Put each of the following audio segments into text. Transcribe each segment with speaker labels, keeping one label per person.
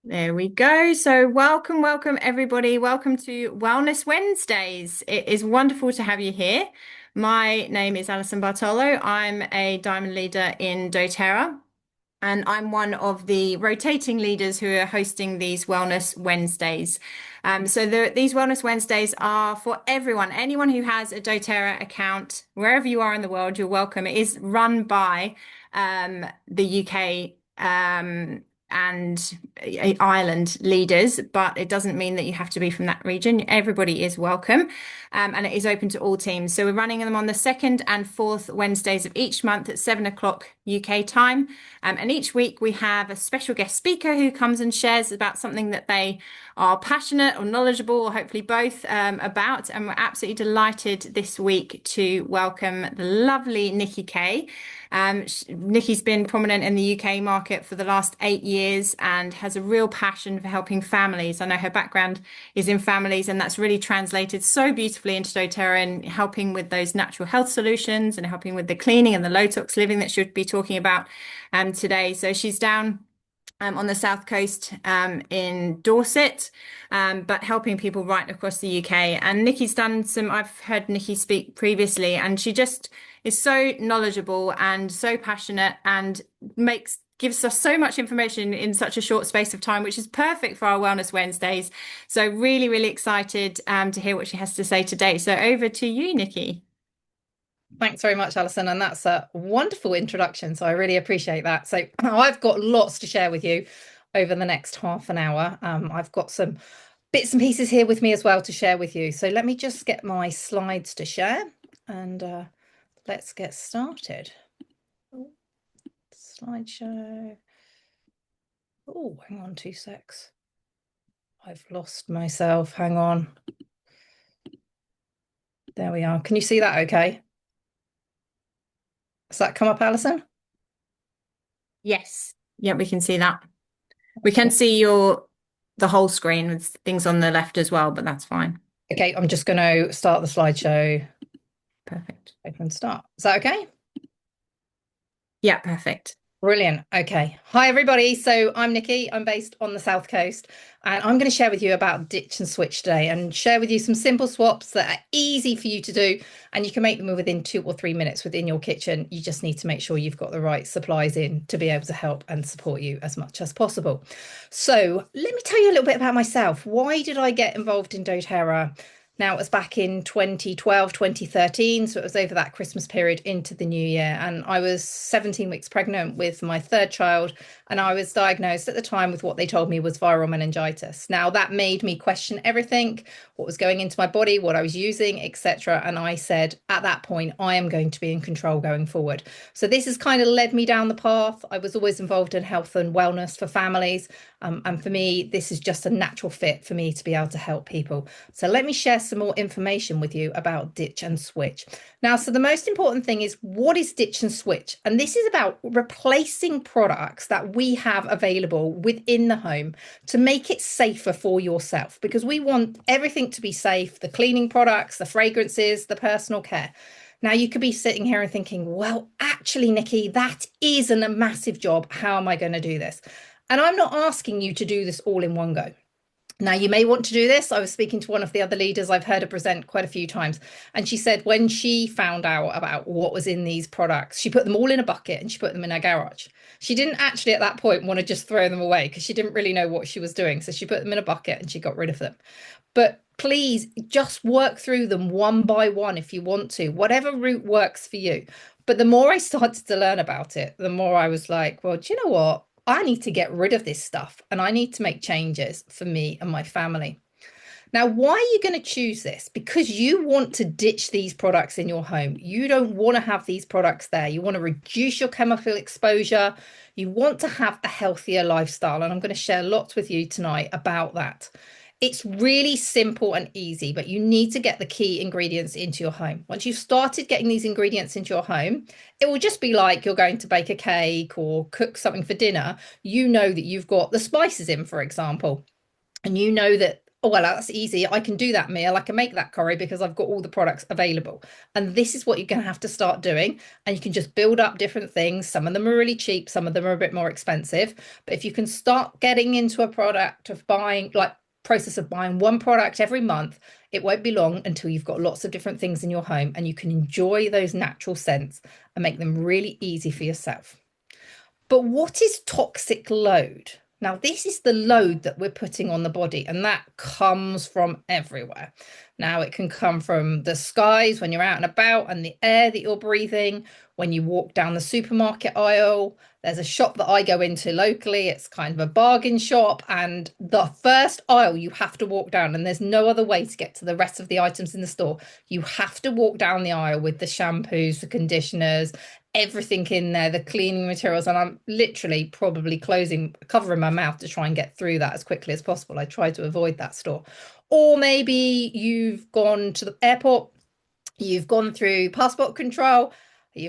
Speaker 1: There we go. So, welcome everybody. Welcome to Wellness Wednesdays. It is wonderful to have you here. My name is Alison Bartolo. I'm a diamond leader in doTERRA, and I'm one of the rotating leaders who are hosting these Wellness Wednesdays. These Wellness Wednesdays are for everyone, anyone who has a doTERRA account, wherever you are in the world, you're welcome. It is run by the UK and Ireland leaders, but it doesn't mean that you have to be from that region. Everybody is welcome, and it is open to all teams. So we're running them on the second and fourth Wednesdays of each month at 7 o'clock UK time. And each week we have a special guest speaker who comes and shares about something that they are passionate or knowledgeable, or hopefully both, about. And we're absolutely delighted this week to welcome the lovely Nicky Kay. Nicky's been prominent in the UK market for the last 8 years and has a real passion for helping families. I know her background is in families, and that's really translated so beautifully into doTERRA and helping with those natural health solutions and helping with the cleaning and the low tox living that she'll be talking about today. So she's down on the south coast in Dorset, but helping people right across the UK. And Nicky's done I've heard Nicky speak previously, and she just is so knowledgeable and so passionate and gives us so much information in such a short space of time, which is perfect for our Wellness Wednesdays. So really, really excited to hear what she has to say today. So over to you, Nicky.
Speaker 2: Thanks very much, Alison. And that's a wonderful introduction. So I really appreciate that. So I've got lots to share with you over the next half an hour. I've got some bits and pieces here with me as well to share with you. So let me just get my slides to share and let's get started. Slideshow. Oh, hang on 2 secs. I've lost myself. Hang on. There we are. Can you see that okay? Has that come up, Alison?
Speaker 1: Yes. Yeah, we can see that. We can see the whole screen with things on the left as well, but that's fine.
Speaker 2: Okay, I'm just going to start the slideshow.
Speaker 1: Perfect.
Speaker 2: Open start. Is that okay?
Speaker 1: Yeah, perfect.
Speaker 2: Brilliant. Okay. Hi, everybody. So I'm Nicky. I'm based on the South Coast, and I'm going to share with you about ditch and switch today and share with you some simple swaps that are easy for you to do. And you can make them within 2 or 3 minutes within your kitchen. You just need to make sure you've got the right supplies in to be able to help and support you as much as possible. So let me tell you a little bit about myself. Why did I get involved in doTERRA? Now, it was back in 2012, 2013. So it was over that Christmas period into the new year. And I was 17 weeks pregnant with my third child. And I was diagnosed at the time with what they told me was viral meningitis. Now, that made me question everything, what was going into my body, what I was using, etc. And I said, at that point, I am going to be in control going forward. So this has kind of led me down the path. I was always involved in health and wellness for families. And for me, this is just a natural fit for me to be able to help people. So let me share some more information with you about ditch and switch. Now, so the most important thing is, what is ditch and switch? And this is about replacing products that we have available within the home to make it safer for yourself, because we want everything to be safe, the cleaning products, the fragrances, the personal care. Now, you could be sitting here and thinking, well, actually, Nicky, that isn't a massive job. How am I going to do this? And I'm not asking you to do this all in one go. Now, you may want to do this. I was speaking to one of the other leaders I've heard her present quite a few times. And she said when she found out about what was in these products, she put them all in a bucket and she put them in her garage. She didn't actually at that point want to just throw them away because she didn't really know what she was doing. So she put them in a bucket and she got rid of them. But please just work through them one by one if you want to, whatever route works for you. But the more I started to learn about it, the more I was like, well, do you know what? I need to get rid of this stuff and I need to make changes for me and my family. Now, why are you going to choose this? Because you want to ditch these products in your home. You don't want to have these products there. You want to reduce your chemical exposure. You want to have a healthier lifestyle. And I'm going to share lots with you tonight about that. It's really simple and easy, but you need to get the key ingredients into your home. Once you've started getting these ingredients into your home, it will just be like you're going to bake a cake or cook something for dinner. You know that you've got the spices in, for example, and you know that oh, well, that's easy. I can do that meal. I can make that curry because I've got all the products available. And this is what you're going to have to start doing. And you can just build up different things. Some of them are really cheap, some of them are a bit more expensive. But if you can start getting into a product of buying, like process of buying one product every month, it won't be long until you've got lots of different things in your home and you can enjoy those natural scents and make them really easy for yourself. But what is toxic load? Now, this is the load that we're putting on the body, and that comes from everywhere. Now, it can come from the skies when you're out and about and the air that you're breathing, when you walk down the supermarket aisle. There's a shop that I go into locally. It's kind of a bargain shop, and the first aisle you have to walk down, and there's no other way to get to the rest of the items in the store. You have to walk down the aisle with the shampoos, the conditioners, everything in there, the cleaning materials, and I'm literally probably covering my mouth to try and get through that as quickly as possible. I try to avoid that store. Or maybe you've gone to the airport, you've gone through passport control,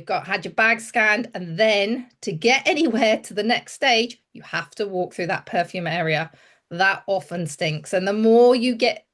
Speaker 2: had your bag scanned, and then to get anywhere to the next stage, you have to walk through that perfume area. That often stinks. And the more you get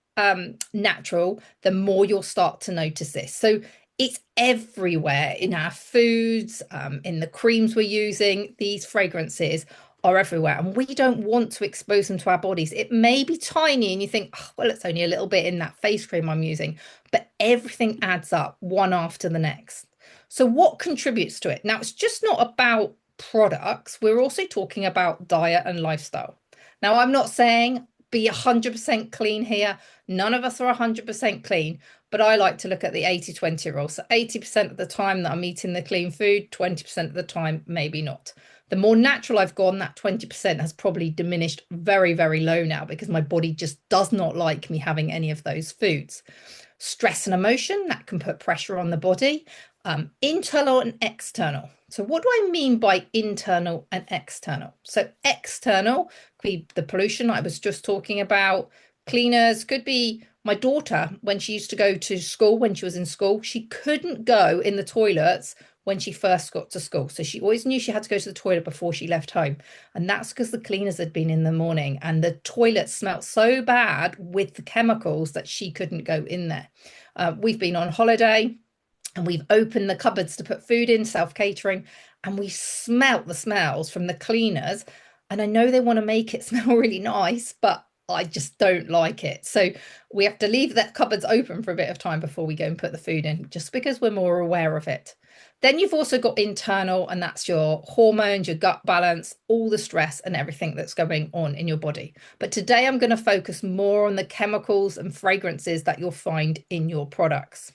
Speaker 2: natural, the more you'll start to notice this. So it's everywhere in our foods, in the creams we're using. These fragrances are everywhere, and we don't want to expose them to our bodies. It may be tiny, and you think, oh, well, it's only a little bit in that face cream I'm using, but everything adds up one after the next. So what contributes to it? Now, it's just not about products. We're also talking about diet and lifestyle. Now, I'm not saying be 100% clean here. None of us are 100% clean, but I like to look at the 80-20 rule. So 80% of the time that I'm eating the clean food, 20% of the time, maybe not. The more natural I've gone, that 20% has probably diminished very, very low now because my body just does not like me having any of those foods. Stress and emotion, that can put pressure on the body. Internal and external. So what do I mean by internal and external? So external could be the pollution I was just talking about. Cleaners could be my daughter when she used to go to school, when she was in school, she couldn't go in the toilets when she first got to school. So she always knew she had to go to the toilet before she left home. And that's because the cleaners had been in the morning and the toilet smelt so bad with the chemicals that she couldn't go in there. We've been on holiday and we've opened the cupboards to put food in, self-catering, and we smelt the smells from the cleaners. And I know they want to make it smell really nice, but I just don't like it. So we have to leave the cupboards open for a bit of time before we go and put the food in, just because we're more aware of it. Then you've also got internal, and that's your hormones, your gut balance, all the stress and everything that's going on in your body. But today I'm going to focus more on the chemicals and fragrances that you'll find in your products.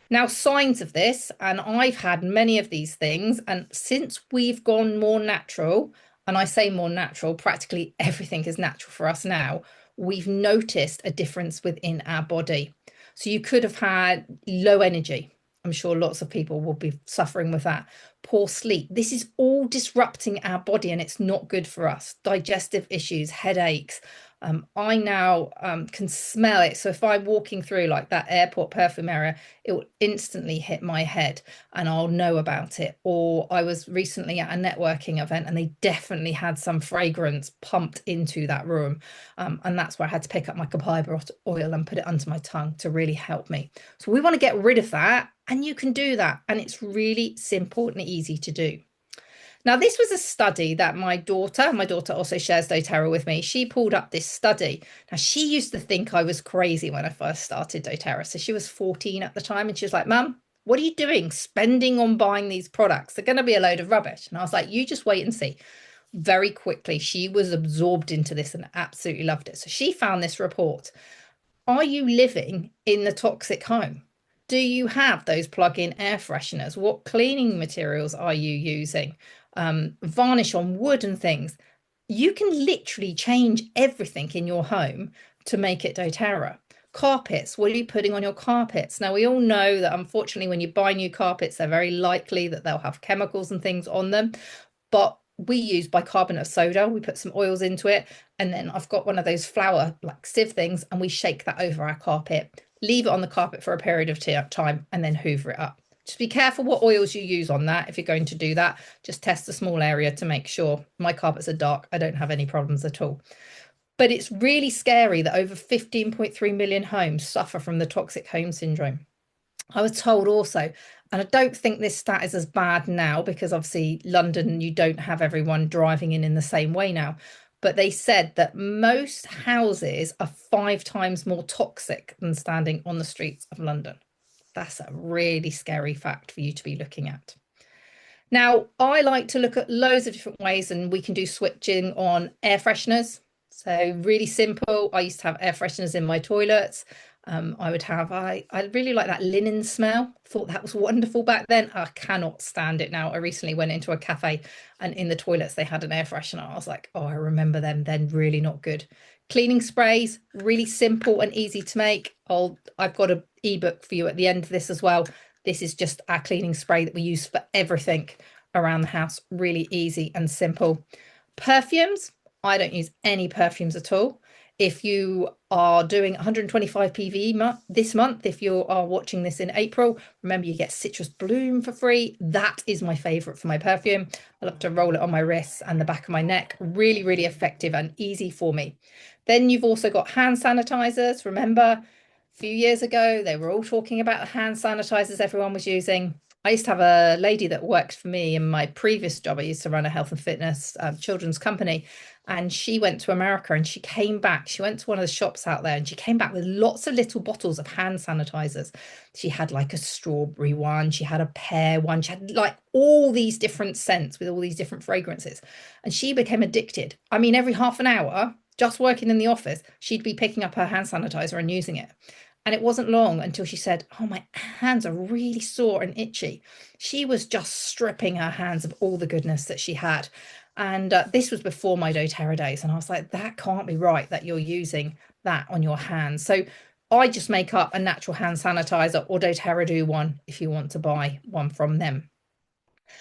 Speaker 2: Now, signs of this, and I've had many of these things, and since we've gone more natural, and I say more natural, practically everything is natural for us now, we've noticed a difference within our body. So you could have had low energy. I'm sure lots of people will be suffering with that. Poor sleep. This is all disrupting our body and it's not good for us. Digestive issues, headaches. I now can smell it. So if I'm walking through like that airport perfume area, it will instantly hit my head and I'll know about it. Or I was recently at a networking event and they definitely had some fragrance pumped into that room. And that's where I had to pick up my copaiba oil and put it under my tongue to really help me. So we want to get rid of that, and you can do that. And it's really simple and easy to do. Now, this was a study that my daughter also shares doTERRA with me. She pulled up this study. Now, she used to think I was crazy when I first started doTERRA. So she was 14 at the time and she was like, Mum, what are you doing spending on buying these products? They're going to be a load of rubbish. And I was like, you just wait and see. Very quickly, she was absorbed into this and absolutely loved it. So she found this report. Are you living in the toxic home? Do you have those plug-in air fresheners? What cleaning materials are you using? Varnish on wood and things. You can literally change everything in your home to make it doTERRA. Carpets, what are you putting on your carpets? Now, we all know that unfortunately, when you buy new carpets, they're very likely that they'll have chemicals and things on them. But we use bicarbonate of soda. We put some oils into it. And then I've got one of those flour like sieve things, and we shake that over our carpet, leave it on the carpet for a period of time, and then hoover it up. Just be careful what oils you use on that. If you're going to do that, just test a small area to make sure. My carpets are dark. I don't have any problems at all. But it's really scary that over 15.3 million homes suffer from the toxic home syndrome. I was told also, and I don't think this stat is as bad now because obviously London, you don't have everyone driving in the same way now. But they said that most houses are 5 times more toxic than standing on the streets of London. That's a really scary fact for you to be looking at. Now, I like to look at loads of different ways, and we can do switching on air fresheners. So really simple. I used to have air fresheners in my toilets. I really like that linen smell. Thought that was wonderful back then. I cannot stand it now. I recently went into a cafe and in the toilets they had an air freshener. I was like, oh, I remember them then, really not good. Cleaning sprays, really simple and easy to make. I've got an ebook for you at the end of this as well. This is just our cleaning spray that we use for everything around the house. Really easy and simple. Perfumes, I don't use any perfumes at all. If you are doing 125 PVE this month, if you are watching this in April, remember you get Citrus Bloom for free. That is my favorite for my perfume. I love to roll it on my wrists and the back of my neck. Really, really effective and easy for me. Then you've also got hand sanitizers. Remember, a few years ago, they were all talking about the hand sanitizers everyone was using. I used to have a lady that worked for me in my previous job. I used to run a health and fitness children's company, and she went to America and she came back. She went to one of the shops out there and she came back with lots of little bottles of hand sanitizers. She had like a strawberry one, she had a pear one, she had like all these different scents with all these different fragrances. And she became addicted. I mean, every half an hour, just working in the office, she'd be picking up her hand sanitizer and using it. And it wasn't long until she said, oh, my hands are really sore and itchy. She was just stripping her hands of all the goodness that she had. And this was before my doTERRA days. And I was like, that can't be right that you're using that on your hands. So I just make up a natural hand sanitizer, or doTERRA do one if you want to buy one from them.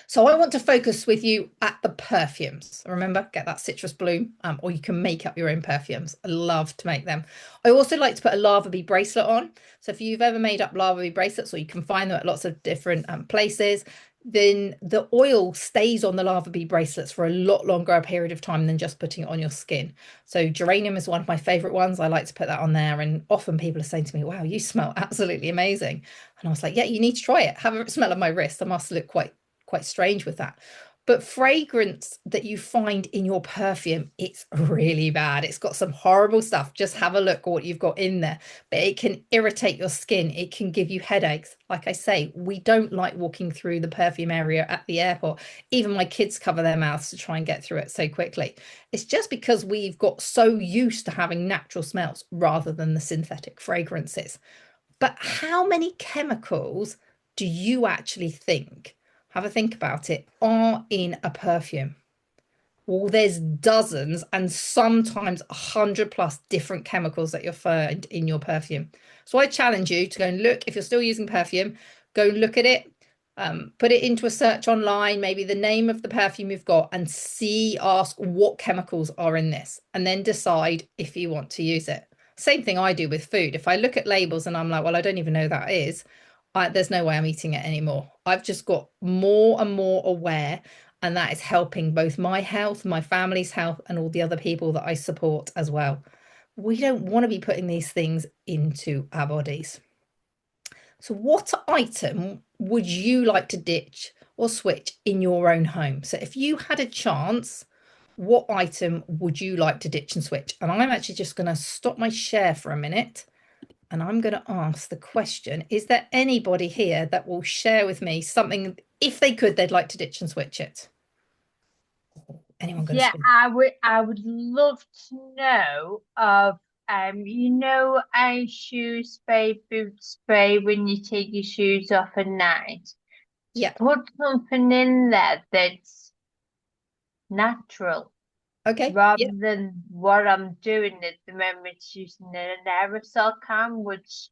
Speaker 2: So I want to focus with you at the perfumes. Remember, get that citrus bloom, or you can make up your own perfumes. I love to make them. I also like to put a lava bee bracelet on. So if you've ever made up lava bee bracelets, or you can find them at lots of different places, then the oil stays on the lava bee bracelets for a lot longer a period of time than just putting it on your skin. So geranium is one of my favorite ones. I like to put that on there. And often people are saying to me, wow, you smell absolutely amazing. And I was like, yeah, you need to try it. Have a smell of my wrist. I must look quite strange with that. But fragrance that you find in your perfume, it's really bad. It's got some horrible stuff. Just have a look at what you've got in there. But it can irritate your skin. It can give you headaches. Like I say, we don't like walking through the perfume area at the airport. Even my kids cover their mouths to try and get through it so quickly. It's just because we've got so used to having natural smells rather than the synthetic fragrances. But how many chemicals do you actually think, have a think about it, are in a perfume? Well, there's dozens and sometimes 100 plus different chemicals that you'll find in your perfume. So I challenge you to go and look, if you're still using perfume, go and look at it, put it into a search online, maybe the name of the perfume you've got, and ask what chemicals are in this, and then decide if you want to use it. Same thing I do with food. If I look at labels and I'm like, well, I don't even know who that is, there's no way I'm eating it anymore. I've just got more and more aware, and that is helping both my health, my family's health, and all the other people that I support as well. We don't want to be putting these things into our bodies. So, what item would you like to ditch or switch in your own home? So, if you had a chance, what item would you like to ditch and switch? And I'm actually just going to stop my share for a minute, and I'm going to ask the question, is there anybody here that will share with me something, if they could, they'd like to ditch and switch it? Anyone going to
Speaker 3: Yeah,
Speaker 2: swim?
Speaker 3: I would love to know of a shoe spray, boot spray when you take your shoes off at night. To
Speaker 2: Yeah.
Speaker 3: put something in there that's natural
Speaker 2: Okay.
Speaker 3: rather
Speaker 2: Yeah.
Speaker 3: than what I'm doing at the moment, it's using an aerosol can, which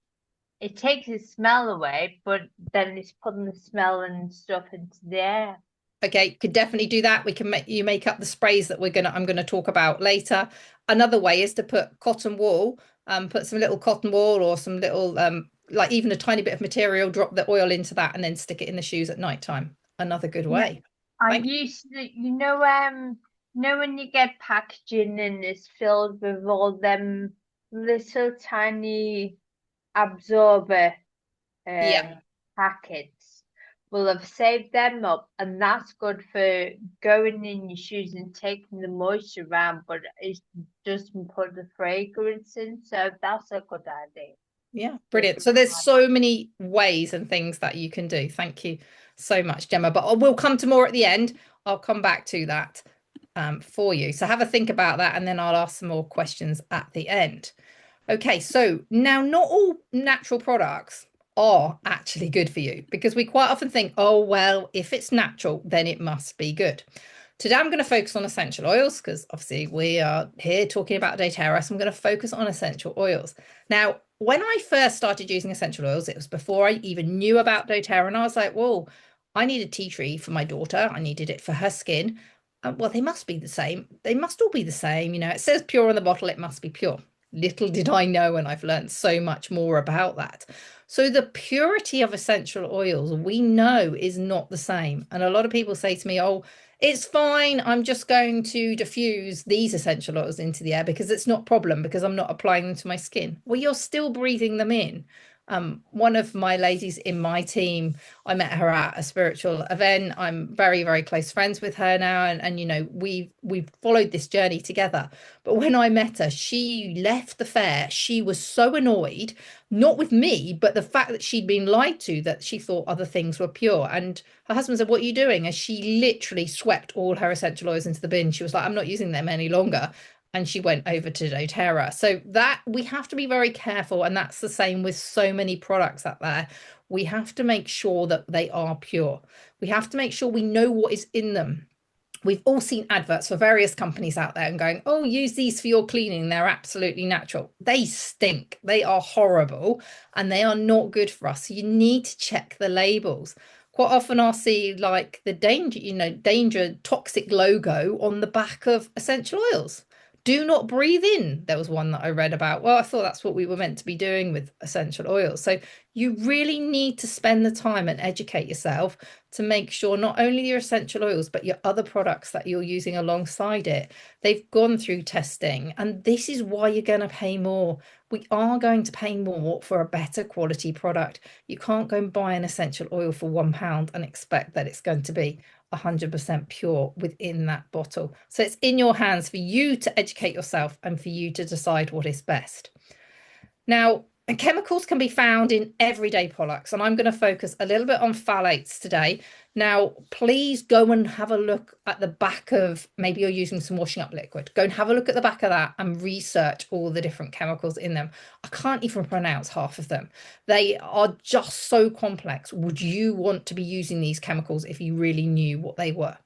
Speaker 3: it takes the smell away, but then it's putting the smell and stuff into the air.
Speaker 2: Okay, could definitely do that. We can make up the sprays that I'm gonna talk about later. Another way is to put cotton wool, put some little cotton wool or some little like even a tiny bit of material, drop the oil into that and then stick it in the shoes at night time. Another good
Speaker 3: Yeah,
Speaker 2: way.
Speaker 3: I
Speaker 2: Thank
Speaker 3: used to, know when you get packaging and it's filled with all them little tiny absorber
Speaker 2: Yeah.
Speaker 3: packets. Well, I've saved them up, and that's good for going in your shoes and taking the moisture around, but it doesn't put the fragrance in, so that's a good idea.
Speaker 2: Yeah,
Speaker 3: Just
Speaker 2: brilliant. So there's so many ways and things that you can do. Thank you so much, Gemma. But we'll come to more at the end. I'll come back to that for you. So have a think about that, and then I'll ask some more questions at the end. Okay, so now not all natural products are actually good for you, because we quite often think, oh, well, if it's natural, then it must be good. Today, I'm going to focus on essential oils because obviously we are here talking about doTERRA. So I'm going to focus on essential oils. Now, when I first started using essential oils, it was before I even knew about doTERRA. And I was like, whoa, I need a tea tree for my daughter. I needed it for her skin. Well, they must be the same. They must all be the same. You know, it says pure on the bottle, it must be pure. Little did I know, and I've learned so much more about that. So the purity of essential oils we know is not the same. And a lot of people say to me, oh, it's fine. I'm just going to diffuse these essential oils into the air because it's not a problem because I'm not applying them to my skin. Well, you're still breathing them in. One of my ladies in my team, I met her at a spiritual event. I'm very, very close friends with her now. And you know, we've followed this journey together. But when I met her, she left the fair. She was so annoyed, not with me, but the fact that she'd been lied to, that she thought other things were pure. And her husband said, what are you doing? And she literally swept all her essential oils into the bin. She was like, I'm not using them any longer. And she went over to doTERRA. So that we have to be very careful. And that's the same with so many products out there. We have to make sure that they are pure. We have to make sure we know what is in them. We've all seen adverts for various companies out there and going, oh, use these for your cleaning. They're absolutely natural. They stink. They are horrible and they are not good for us. So you need to check the labels. Quite often I'll see like the danger, danger toxic logo on the back of essential oils. Do not breathe in. There was one that I read about. Well, I thought that's what we were meant to be doing with essential oils. So you really need to spend the time and educate yourself to make sure not only your essential oils, but your other products that you're using alongside it, they've gone through testing. And this is why you're going to pay more. We are going to pay more for a better quality product. You can't go and buy an essential oil for £1 and expect that it's going to be 100% pure within that bottle. So it's in your hands for you to educate yourself and for you to decide what is best. Now, chemicals can be found in everyday products, and I'm going to focus a little bit on phthalates today. Now, please go and have a look at the back of, maybe you're using some washing up liquid. Go and have a look at the back of that and research all the different chemicals in them. I can't even pronounce half of them. They are just so complex. Would you want to be using these chemicals if you really knew what they were?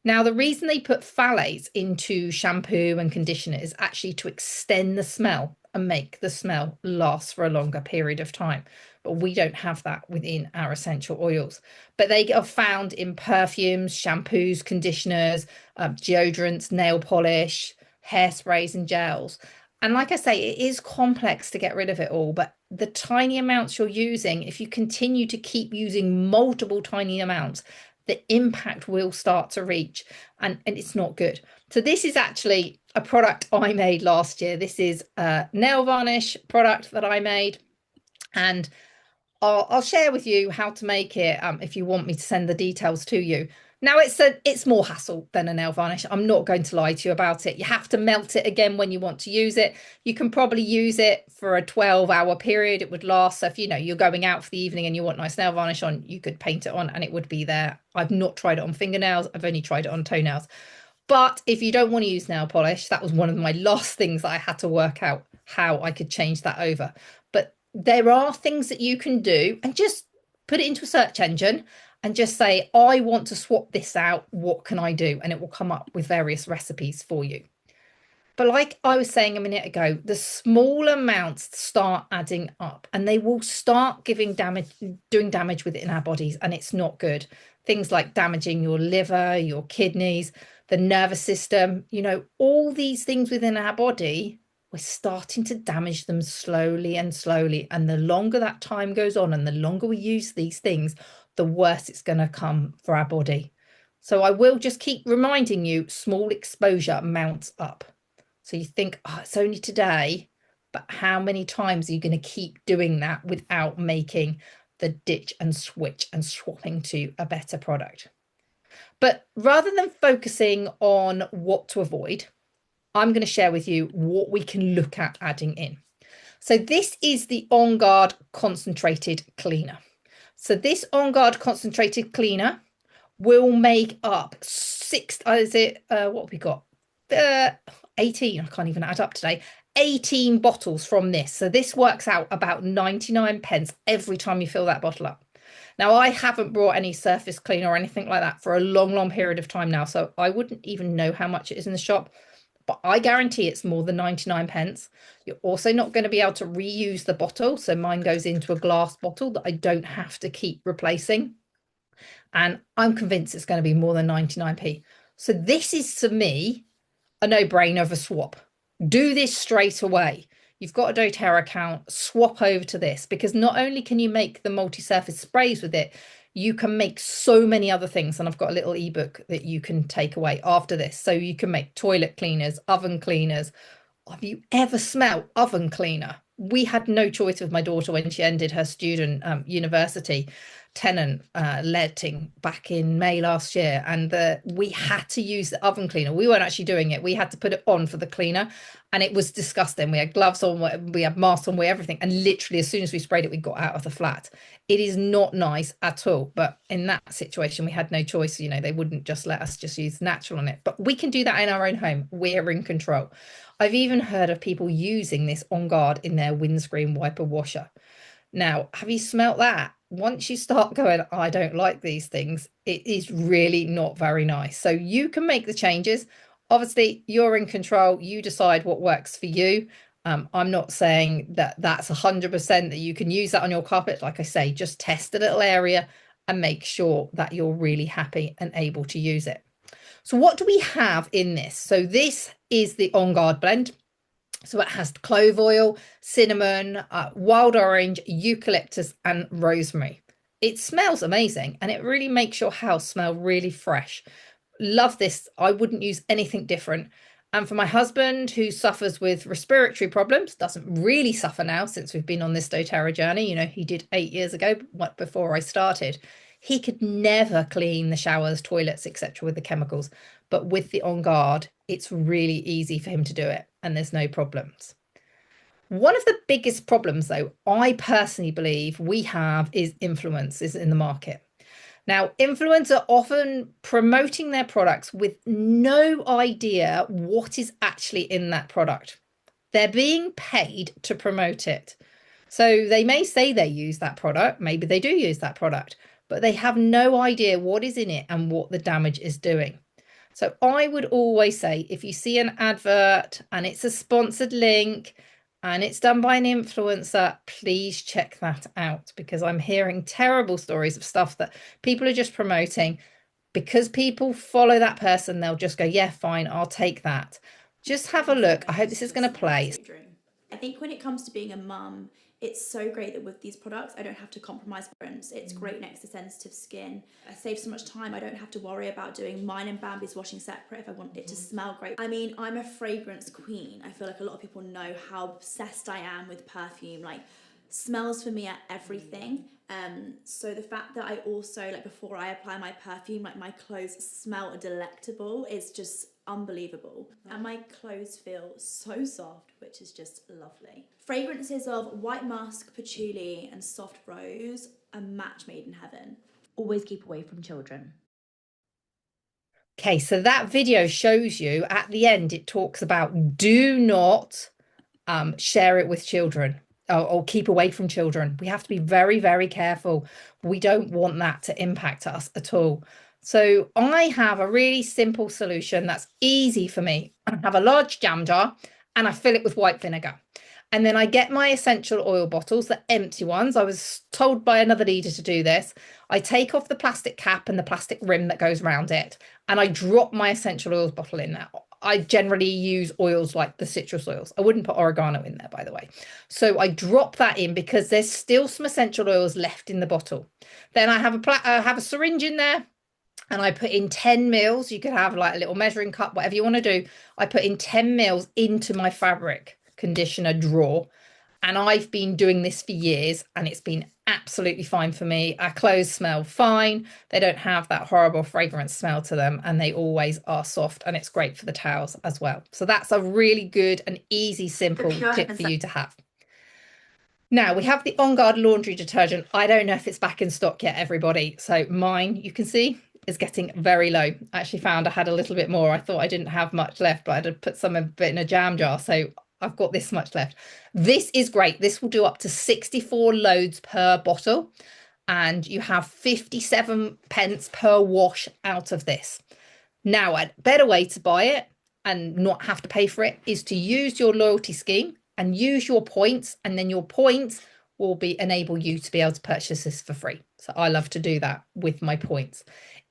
Speaker 2: Now, the reason they put phthalates into shampoo and conditioner is actually to extend the smell and make the smell last for a longer period of time. But we don't have that within our essential oils. But they are found in perfumes, shampoos, conditioners, deodorants, nail polish, hairsprays and gels. And like I say, it is complex to get rid of it all, but the tiny amounts you're using, if you continue to keep using multiple tiny amounts, the impact will start to reach, and it's not good. So this is actually a product I made last year. This is a nail varnish product that I made, and I'll share with you how to make it if you want me to send the details to you. Now, it's more hassle than a nail varnish. I'm not going to lie to you about it. You have to melt it again when you want to use it. You can probably use it for a 12-hour period. It would last. So if you're going out for the evening and you want nice nail varnish on, you could paint it on and it would be there. I've not tried it on fingernails. I've only tried it on toenails. But if you don't want to use nail polish, that was one of my last things that I had to work out how I could change that over. But there are things that you can do, and just put it into a search engine and just say, I want to swap this out. What can I do? And it will come up with various recipes for you. But like I was saying a minute ago, the small amounts start adding up and they will start doing damage within our bodies, and it's not good. Things like damaging your liver, your kidneys, the nervous system, all these things within our body, we're starting to damage them slowly and slowly. And the longer that time goes on and the longer we use these things, the worse it's going to come for our body. So I will just keep reminding you, small exposure mounts up. So you think, oh, it's only today, but how many times are you going to keep doing that without making the ditch and switch and swapping to a better product? But rather than focusing on what to avoid, I'm going to share with you what we can look at adding in. So this is the On Guard Concentrated Cleaner. So this On Guard Concentrated Cleaner will make up what have we got? 18, I can't even add up today. 18 bottles from this. So this works out about 99 pence every time you fill that bottle up. Now, I haven't brought any surface cleaner or anything like that for a long period of time now, so I wouldn't even know how much it is in the shop, but I guarantee it's more than 99 pence. You're also not going to be able to reuse the bottle, so mine goes into a glass bottle that I don't have to keep replacing, and I'm convinced it's going to be more than 99p. So this is, to me, a no-brainer of a swap. Do this straight away. You've got a doTERRA account, swap over to this, because not only can you make the multi-surface sprays with it, you can make so many other things. And I've got a little ebook that you can take away after this. So you can make toilet cleaners, oven cleaners. Have you ever smelled oven cleaner? We had no choice with my daughter when she ended her student university tenant letting back in May last year, and we had to use the oven cleaner. We weren't actually doing it. We had to put it on for the cleaner, and it was disgusting. We had gloves on, we had masks on, everything, and literally as soon as we sprayed it, we got out of the flat. It is not nice at all, but in that situation we had no choice. You know, they wouldn't just let us just use natural on it, but we can do that in our own home. We're in control. I've even heard of people using this On Guard in their windscreen wiper washer. Now, have you smelt that? Once you start going, I don't like these things, it is really not very nice. So you can make the changes. Obviously, you're in control. You decide what works for you. I'm not saying that that's 100% that you can use that on your carpet. Like I say, just test a little area and make sure that you're really happy and able to use it. So what do we have in this? So this is the On Guard blend. So it has clove oil, cinnamon, wild orange, eucalyptus, and rosemary. It smells amazing, and it really makes your house smell really fresh. Love this. I wouldn't use anything different. And for my husband, who suffers with respiratory problems, doesn't really suffer now since we've been on this doTERRA journey. You know, he did 8 years ago, before I started. He could never clean the showers, toilets, etc. with the chemicals. But with the On Guard, it's really easy for him to do it, and there's no problems. One of the biggest problems, though, I personally believe we have is influencers in the market. Now, influencers are often promoting their products with no idea what is actually in that product. They're being paid to promote it. So they may say they use that product, maybe they do use that product, but they have no idea what is in it and what the damage is doing. So I would always say, if you see an advert and it's a sponsored link and it's done by an influencer, please check that out, because I'm hearing terrible stories of stuff that people are just promoting. Because people follow that person, they'll just go, yeah, fine, I'll take that. Just have a look. I hope this is going to play.
Speaker 4: I think when it comes to being a mum, it's so great that with these products, I don't have to compromise appearance. It's great next to sensitive skin. I save so much time. I don't have to worry about doing mine and Bambi's washing separate if I want it to smell great. I mean, I'm a fragrance queen. I feel like a lot of people know how obsessed I am with perfume. Like, smells for me are everything. So the fact that I also, like, before I apply my perfume, like, my clothes smell delectable is just unbelievable. And my clothes feel so soft, which is just lovely. Fragrances of white musk, patchouli, and soft rose, a match made in heaven. Always keep away from children.
Speaker 2: Okay, so that video shows you at the end, it talks about do not share it with children, or keep away from children. We have to be very careful. We don't want that to impact us at all. So I have a really simple solution that's easy for me. I have a large jam jar and I fill it with white vinegar. And then I get my essential oil bottles, the empty ones. I was told by another leader to do this. I take off the plastic cap and the plastic rim that goes around it, and I drop my essential oils bottle in there. I generally use oils like the citrus oils. I wouldn't put oregano in there, by the way. So I drop that in because there's still some essential oils left in the bottle. Then I have a syringe in there. and I put in 10 mils. You could have like a little measuring cup, whatever you want to do. I put in 10 mils into my fabric conditioner drawer. And I've been doing this for years and it's been absolutely fine for me. Our clothes smell fine. They don't have that horrible fragrance smell to them, and they always are soft, and it's great for the towels as well. So that's a really good and easy, simple tip for you to have. Now we have the On Guard laundry detergent. I don't know if it's back in stock yet, everybody. So mine, you can see, is getting very low. I actually found I had a little bit more. I thought I didn't have much left, but I had put some of it in a jam jar. So I've got this much left. This is great. This will do up to 64 loads per bottle, and you have 57 pence per wash out of this. Now, a better way to buy it and not have to pay for it is to use your loyalty scheme and use your points, and then your points will enable you to be able to purchase this for free. So I love to do that with my points.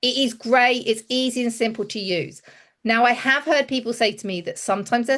Speaker 2: It is great. It's easy and simple to use. Now, I have heard people say to me that sometimes their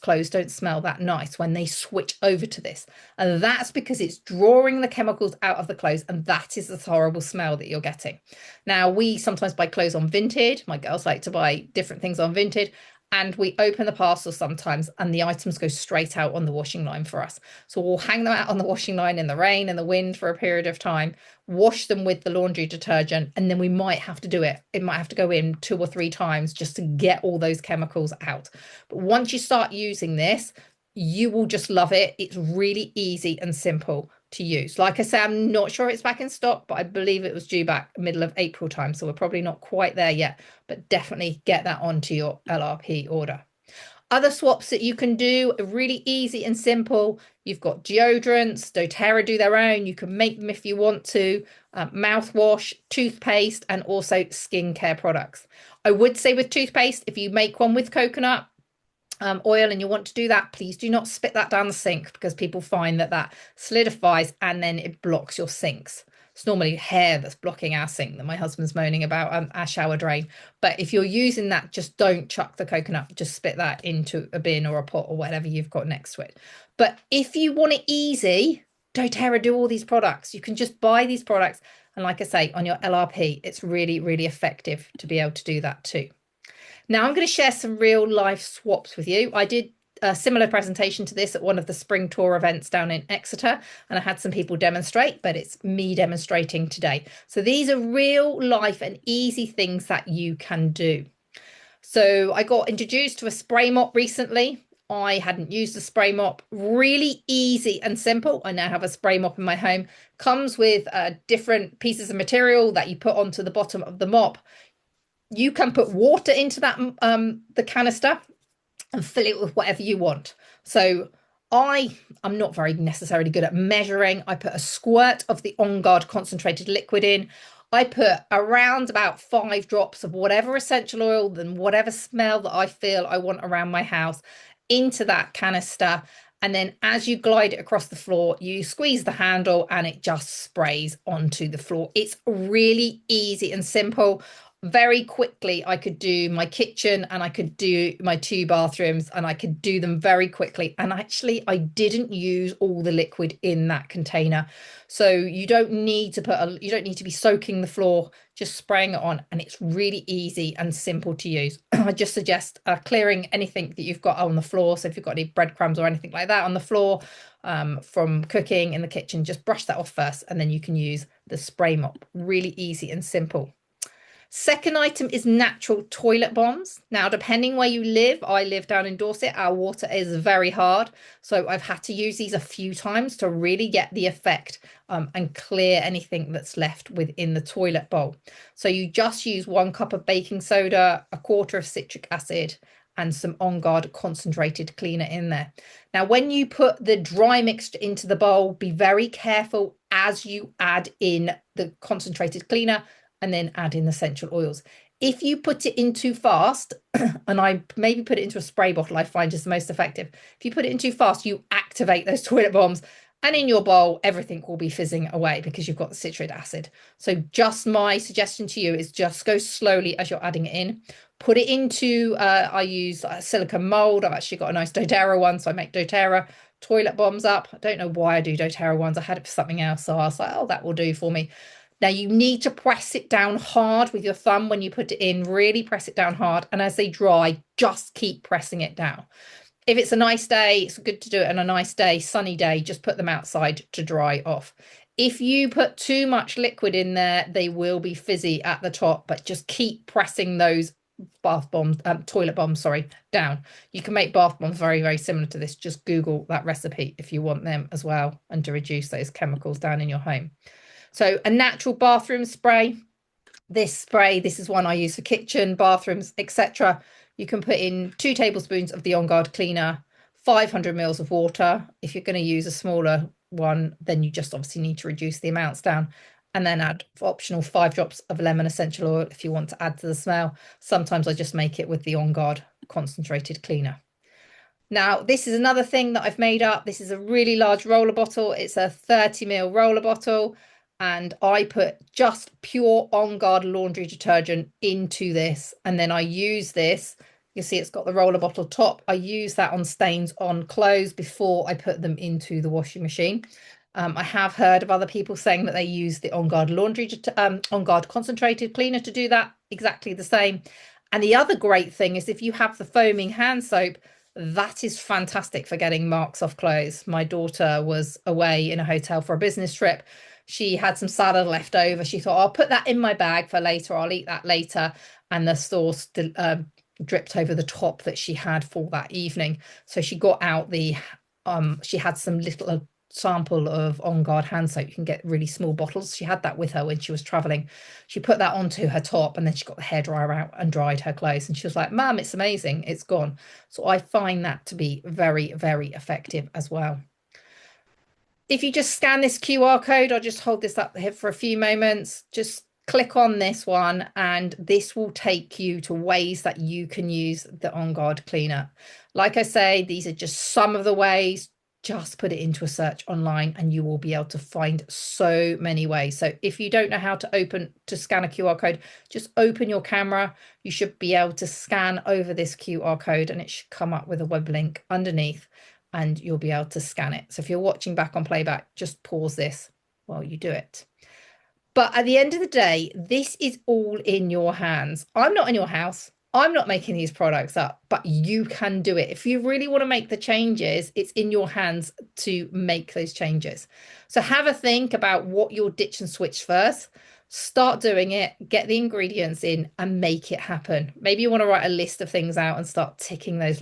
Speaker 2: clothes don't smell that nice when they switch over to this. And that's because it's drawing the chemicals out of the clothes, and that is the horrible smell that you're getting. Now, we sometimes buy clothes on Vinted. My girls like to buy different things on Vinted. And we open the parcel sometimes and the items go straight out on the washing line for us. So we'll hang them out on the washing line in the rain and the wind for a period of time, wash them with the laundry detergent, and then we might have to do it. It might have to go in 2 or 3 times just to get all those chemicals out. But once you start using this, you will just love it. It's really easy and simple to use. Like I say, I'm not sure it's back in stock, but I believe it was due back middle of April time. So we're probably not quite there yet, but definitely get that onto your LRP order. Other swaps that you can do are really easy and simple. You've got deodorants, doTERRA do their own. You can make them if you want to. Mouthwash, toothpaste, and also skincare products. I would say with toothpaste, if you make one with coconut oil and you want to do that, please do not spit that down the sink, because people find that solidifies and then it blocks your sinks. It's normally hair that's blocking our sink that my husband's moaning about, our shower drain. But if you're using that, just don't chuck the coconut, just spit that into a bin or a pot or whatever you've got next to it. But if you want it easy, doTERRA do all these products. You can just buy these products, and like I say, on your LRP, it's really, really effective to be able to do that too. Now I'm going to share some real life swaps with you. I did a similar presentation to this at one of the spring tour events down in Exeter, and I had some people demonstrate, but it's me demonstrating today. So these are real life and easy things that you can do. So I got introduced to a spray mop recently. I hadn't used a spray mop. Really easy and simple. I now have a spray mop in my home. Comes with different pieces of material that you put onto the bottom of the mop. You can put water into that the canister and fill it with whatever you want. So I'm not very necessarily good at measuring. I put a squirt of the On Guard concentrated liquid in. I put around about 5 drops of whatever essential oil and whatever smell that I feel I want around my house into that canister. And then as you glide it across the floor, you squeeze the handle and it just sprays onto the floor. It's really easy and simple. Very quickly, I could do my kitchen and I could do my 2 bathrooms, and I could do them very quickly. And actually, I didn't use all the liquid in that container. So you don't need to you don't need to be soaking the floor, just spraying it on, and it's really easy and simple to use. I just suggest clearing anything that you've got on the floor. So if you've got any breadcrumbs or anything like that on the floor from cooking in the kitchen, just brush that off first, and then you can use the spray mop. Really easy and simple. Second item is natural toilet bombs. Now, depending where you live, I live down in Dorset, our water is very hard. So I've had to use these a few times to really get the effect and clear anything that's left within the toilet bowl. So you just use 1 cup of baking soda, 1/4 of citric acid, and some On Guard concentrated cleaner in there. Now, when you put the dry mixture into the bowl, be very careful as you add in the concentrated cleaner and then add in the essential oils. If you put it in too fast, and I maybe put it into a spray bottle, I find is the most effective. If you put it in too fast, you activate those toilet bombs, and in your bowl, everything will be fizzing away because you've got the citric acid. So just my suggestion to you is just go slowly as you're adding it in. Put it into, I use a silicone mold. I've actually got a nice doTERRA one, so I make doTERRA toilet bombs up. I don't know why I do doTERRA ones. I had it for something else, so I was like, oh, that will do for me. Now you need to press it down hard with your thumb when you put it in, really press it down hard. And as they dry, just keep pressing it down. If it's a nice day, it's good to do it on a nice day, sunny day, just put them outside to dry off. If you put too much liquid in there, they will be fizzy at the top, but just keep pressing those bath bombs, toilet bombs, sorry, down. You can make bath bombs very, very similar to this. Just Google that recipe if you want them as well, and to reduce those chemicals down in your home. So a natural bathroom spray. This is one I use for kitchen, bathrooms, etc. You can put in 2 tablespoons of the On Guard cleaner, 500 mils of water. If you're going to use a smaller one, then you just obviously need to reduce the amounts down, and then add optional 5 drops of lemon essential oil if you want to add to the smell. Sometimes I just make it with the On Guard concentrated cleaner. Now, this is another thing that I've made up. This is a really large roller bottle. It's a 30 ml roller bottle, and I put just pure On Guard laundry detergent into this, and then I use this. You see it's got the roller bottle top. I use that on stains on clothes before I put them into the washing machine. I have heard of other people saying that they use the On Guard On Guard concentrated cleaner to do that, exactly the same. And the other great thing is if you have the foaming hand soap, that is fantastic for getting marks off clothes. My daughter was away in a hotel for a business trip. She had some salad left over. She thought, I'll put that in my bag for later. I'll eat that later. And the sauce dripped over the top that she had for that evening. So she got out she had some little sample of On Guard hand soap. You can get really small bottles. She had that with her when she was traveling. She put that onto her top, and then she got the hairdryer out and dried her clothes. And she was like, Mum, it's amazing. It's gone. So I find that to be very, very effective as well. If you just scan this QR code, I'll just hold this up here for a few moments. Just click on this one, and this will take you to ways that you can use the On Guard cleaner. Like I say, these are just some of the ways. Just put it into a search online and you will be able to find so many ways. So if you don't know how to scan a QR code, just open your camera. You should be able to scan over this QR code, and it should come up with a web link underneath, and you'll be able to scan it. So if you're watching back on playback, just pause this while you do it. But at the end of the day, this is all in your hands. I'm not in your house. I'm not making these products up, but you can do it. If you really want to make the changes, it's in your hands to make those changes. So have a think about what you'll ditch and switch first. Start doing it, get the ingredients in, and make it happen. Maybe you want to write a list of things out and start ticking those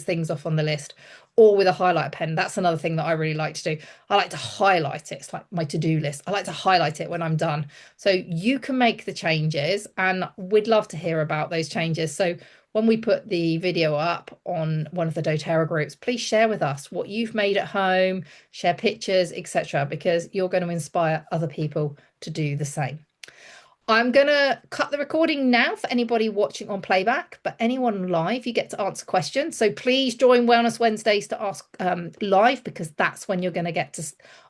Speaker 2: things off on the list, or with a highlight pen. That's another thing that I really like to do. I like to highlight it. It's like my to-do list. I like to highlight it when I'm done. So you can make the changes, and we'd love to hear about those changes. So when we put the video up on one of the doTERRA groups, please share with us what you've made at home, share pictures, etc., because you're going to inspire other people to do the same. I'm going to cut the recording now for anybody watching on playback, but anyone live, you get to answer questions. So please join Wellness Wednesdays to ask live, because that's when you're going to get to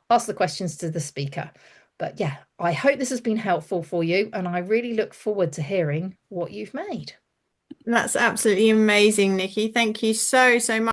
Speaker 2: ask the questions to the speaker. But yeah, I hope this has been helpful for you, and I really look forward to hearing what you've made.
Speaker 1: That's absolutely amazing, Nikki. Thank you so much.